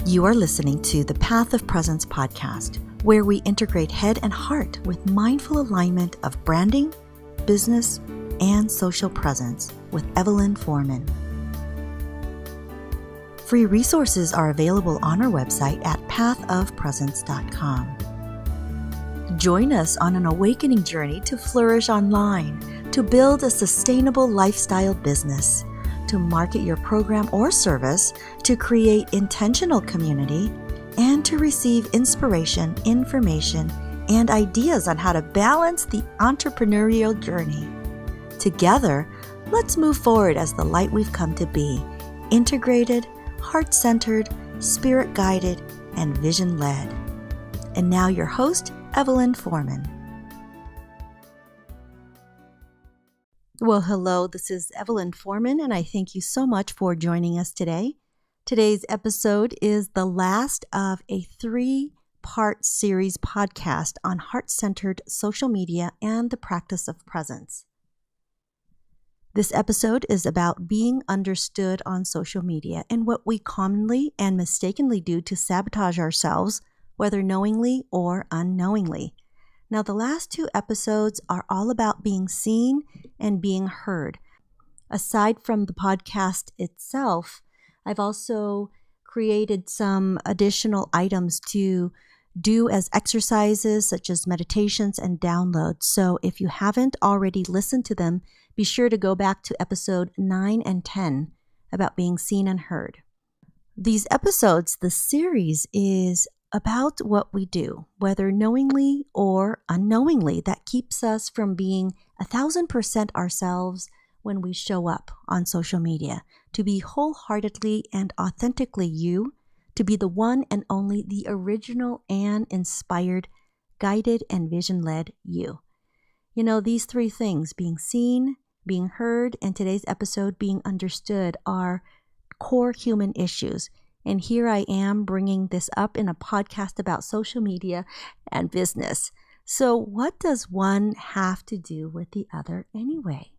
You are listening to the Path of Presence podcast, where we integrate head and heart with mindful alignment of branding, business, and social presence with Evelyn Foreman. Free resources are available on our website at pathofpresence.com. Join us on an awakening journey to flourish online, to build a sustainable lifestyle business, to market your program or service, to create intentional community, and to receive inspiration, information, and ideas on how to balance the entrepreneurial journey. Together, let's move forward as the light we've come to be, integrated, heart-centered, spirit-guided, and vision-led. And now your host, Evelyn Foreman. Well, hello, this is Evelyn Foreman, and I thank you so much for joining us today. Today's episode is the last of a 3-part series podcast on heart-centered social media and the practice of presence. This episode is about being understood on social media and what we commonly and mistakenly do to sabotage ourselves, whether knowingly or unknowingly. Now, the last 2 episodes are all about being seen and being heard. Aside from the podcast itself, I've also created some additional items to do as exercises such as meditations and downloads. So if you haven't already listened to them, be sure to go back to episode 9 and 10 about being seen and heard. These episodes, the series is about what we do, whether knowingly or unknowingly, that keeps us from being 1,000% ourselves when we show up on social media, to be wholeheartedly and authentically you, to be the one and only, the original and inspired, guided and vision-led you. You know, these 3 things, being seen, being heard, and today's episode, being understood, are core human issues. And here I am bringing this up in a podcast about social media and business. So what does one have to do with the other anyway?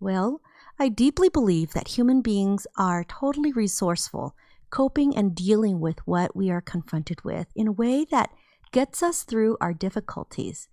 Well, I deeply believe that human beings are totally resourceful, coping and dealing with what we are confronted with in a way that gets us through our difficulties.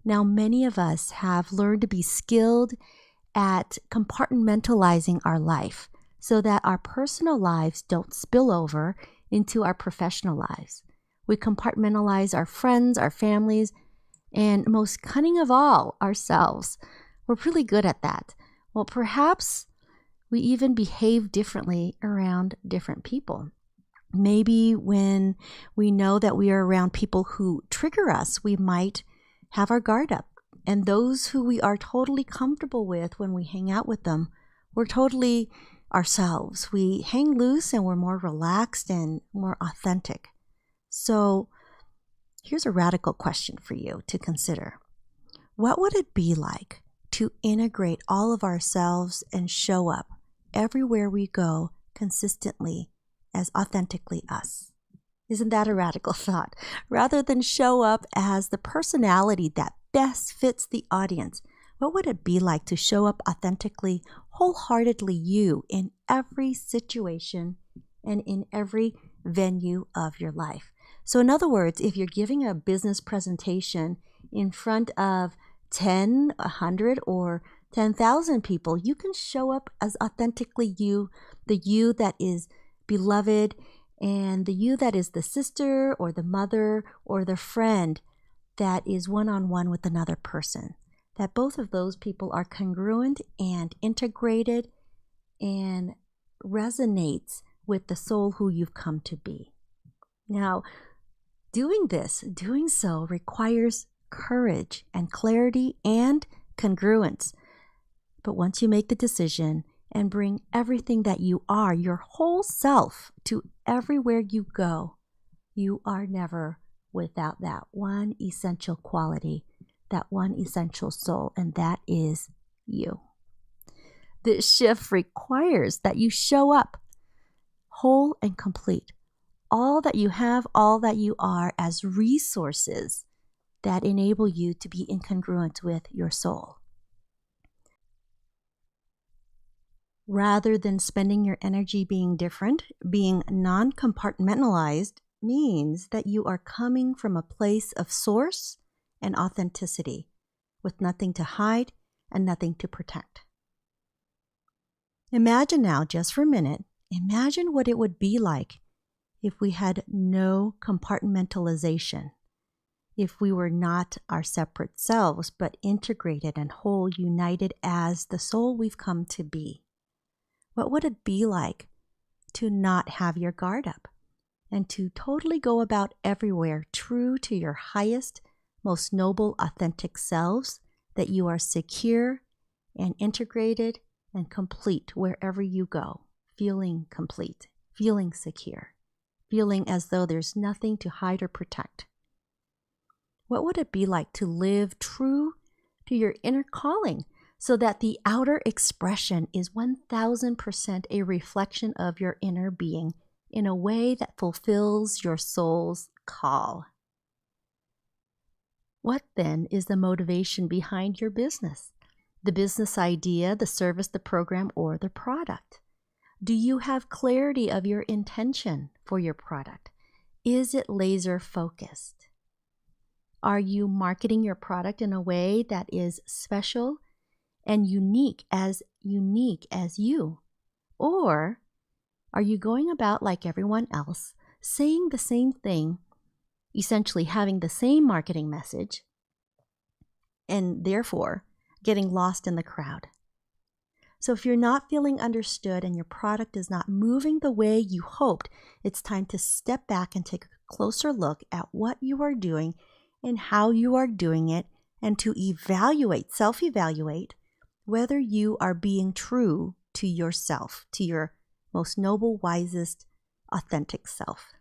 Now, many of us have learned to be skilled at compartmentalizing our life, so that our personal lives don't spill over into our professional lives. We compartmentalize our friends, our families, and most cunning of all, ourselves. We're really good at that. Well, perhaps we even behave differently around different people. Maybe when we know that we are around people who trigger us, we might have our guard up. And those who we are totally comfortable with when we hang out with them, we're totally ourselves. We hang loose and we're more relaxed and more authentic. So here's a radical question for you to consider. What would it be like to integrate all of ourselves and show up everywhere we go consistently as authentically us? Isn't that a radical thought? Rather than show up as the personality that best fits the audience, what would it be like to show up authentically, wholeheartedly you in every situation and in every venue of your life? So in other words, if you're giving a business presentation in front of 10, 100, or 10,000 people, you can show up as authentically you, the you that is beloved, and the you that is the sister or the mother or the friend that is one-on-one with another person. That both of those people are congruent and integrated and resonates with the soul who you've come to be. Now, doing so requires courage and clarity and congruence. But once you make the decision and bring everything that you are, your whole self, to everywhere you go, you are never without that one essential quality, that one essential soul, and that is you. This shift requires that you show up whole and complete, all that you have, all that you are, as resources that enable you to be incongruent with your soul. Rather than spending your energy being different, being non-compartmentalized means that you are coming from a place of source and authenticity, with nothing to hide and nothing to protect. Imagine now, just for a minute, imagine what it would be like if we had no compartmentalization, if we were not our separate selves, but integrated and whole, united as the soul we've come to be. What would it be like to not have your guard up and to totally go about everywhere true to your highest, most noble, authentic selves, that you are secure and integrated and complete wherever you go, feeling complete, feeling secure, feeling as though there's nothing to hide or protect? What would it be like to live true to your inner calling, so that the outer expression is 1000% a reflection of your inner being in a way that fulfills your soul's call? What then is the motivation behind your business? The business idea, the service, the program, or the product? Do you have clarity of your intention for your product? Is it laser focused? Are you marketing your product in a way that is special and unique as you? Or are you going about like everyone else, saying the same thing, essentially having the same marketing message, and therefore getting lost in the crowd? So if you're not feeling understood and your product is not moving the way you hoped, it's time to step back and take a closer look at what you are doing and how you are doing it, and to evaluate, self-evaluate, whether you are being true to yourself, to your most noble, wisest, authentic self.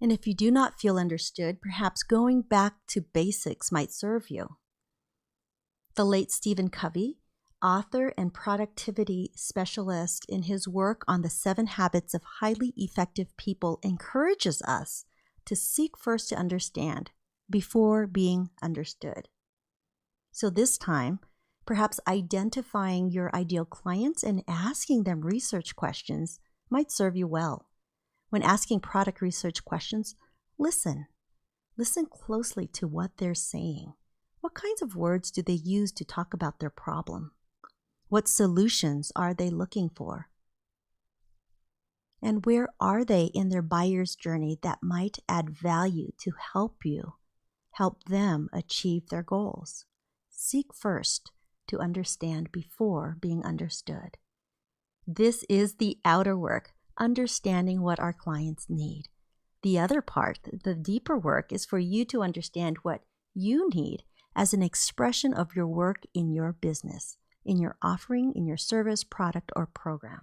And if you do not feel understood, perhaps going back to basics might serve you. The late Stephen Covey, author and productivity specialist, in his work on the 7 Habits of Highly Effective People, encourages us to seek first to understand before being understood. So this time, perhaps identifying your ideal clients and asking them research questions might serve you well. When asking product research questions, listen. Listen closely to what they're saying. What kinds of words do they use to talk about their problem? What solutions are they looking for? And where are they in their buyer's journey that might add value to help them achieve their goals? Seek first to understand before being understood. This is the outer work, understanding what our clients need. The other part, the deeper work, is for you to understand what you need as an expression of your work in your business, in your offering, in your service, product, or program.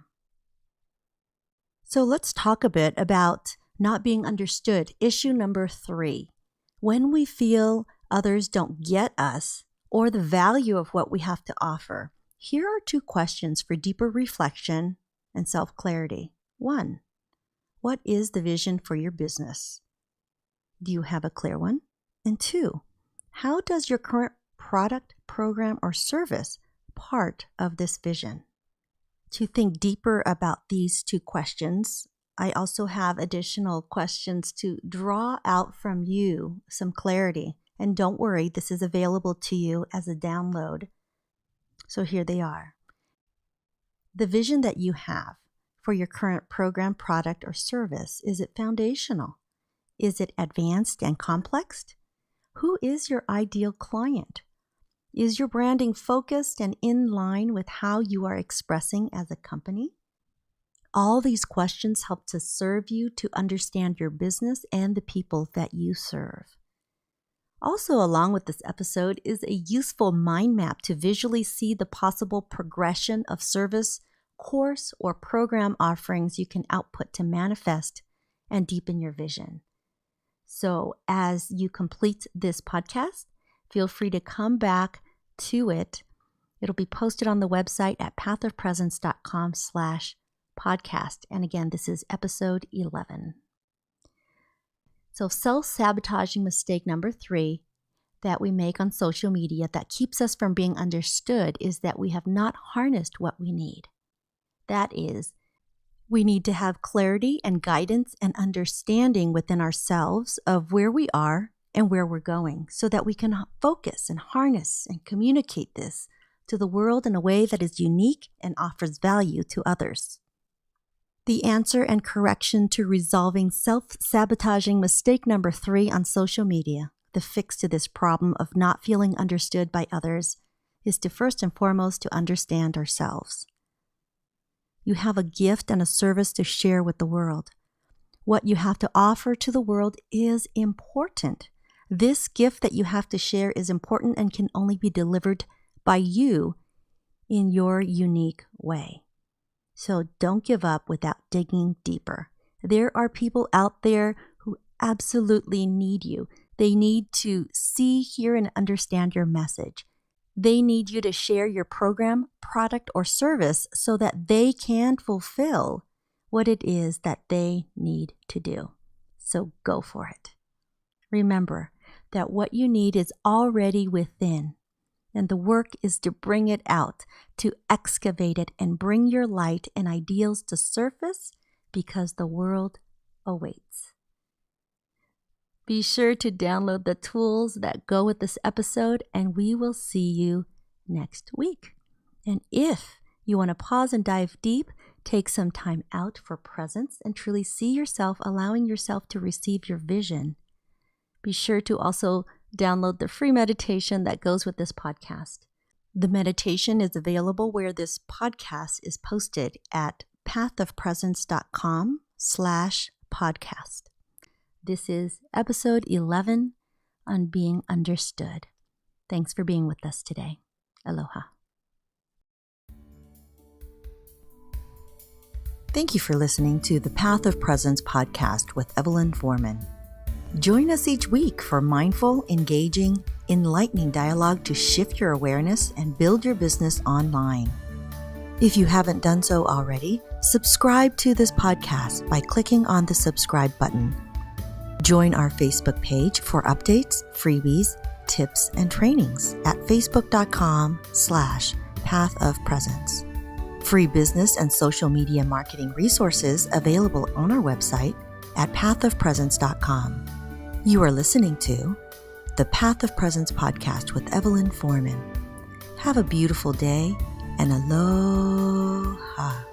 So let's talk a bit about not being understood. Issue number 3. When we feel others don't get us or the value of what we have to offer, here are 2 questions for deeper reflection and self-clarity. 1, what is the vision for your business? Do you have a clear one? And 2, how does your current product, program, or service part of this vision? To think deeper about these 2 questions, I also have additional questions to draw out from you some clarity. And don't worry, this is available to you as a download. So here they are. The vision that you have for your current program, product, or service, is it foundational? Is it advanced and complex? Who is your ideal client? Is your branding focused and in line with how you are expressing as a company? All these questions help to serve you to understand your business and the people that you serve. Also, along with this episode is a useful mind map to visually see the possible progression of service, course, or program offerings you can output to manifest and deepen your vision. So as you complete this podcast, feel free to come back to it. It'll be posted on the website at pathofpresence.com/podcast. And again, this is episode 11. So self-sabotaging mistake number 3, that we make on social media that keeps us from being understood is that we have not harnessed what we need. That is, we need to have clarity and guidance and understanding within ourselves of where we are and where we're going so that we can focus and harness and communicate this to the world in a way that is unique and offers value to others. The answer and correction to resolving self-sabotaging mistake number 3 on social media, the fix to this problem of not feeling understood by others, is to first and foremost to understand ourselves. You have a gift and a service to share with the world. What you have to offer to the world is important. This gift that you have to share is important and can only be delivered by you in your unique way. So don't give up without digging deeper. There are people out there who absolutely need you. They need to see, hear, and understand your message. They need you to share your program, product, or service so that they can fulfill what it is that they need to do. So go for it. Remember that what you need is already within, and the work is to bring it out, to excavate it, and bring your light and ideals to surface because the world awaits. Be sure to download the tools that go with this episode, and we will see you next week. And if you want to pause and dive deep, take some time out for presence and truly see yourself, allowing yourself to receive your vision. Be sure to also download the free meditation that goes with this podcast. The meditation is available where this podcast is posted at pathofpresence.com/podcast. This is episode 11 on being understood. Thanks for being with us today. Aloha. Thank you for listening to the Path of Presence podcast with Evelyn Foreman. Join us each week for mindful, engaging, enlightening dialogue to shift your awareness and build your business online. If you haven't done so already, subscribe to this podcast by clicking on the subscribe button. Join our Facebook page for updates, freebies, tips, and trainings at facebook.com/pathofpresence. Free business and social media marketing resources available on our website at pathofpresence.com. You are listening to the Path of Presence podcast with Evelyn Foreman. Have a beautiful day and aloha.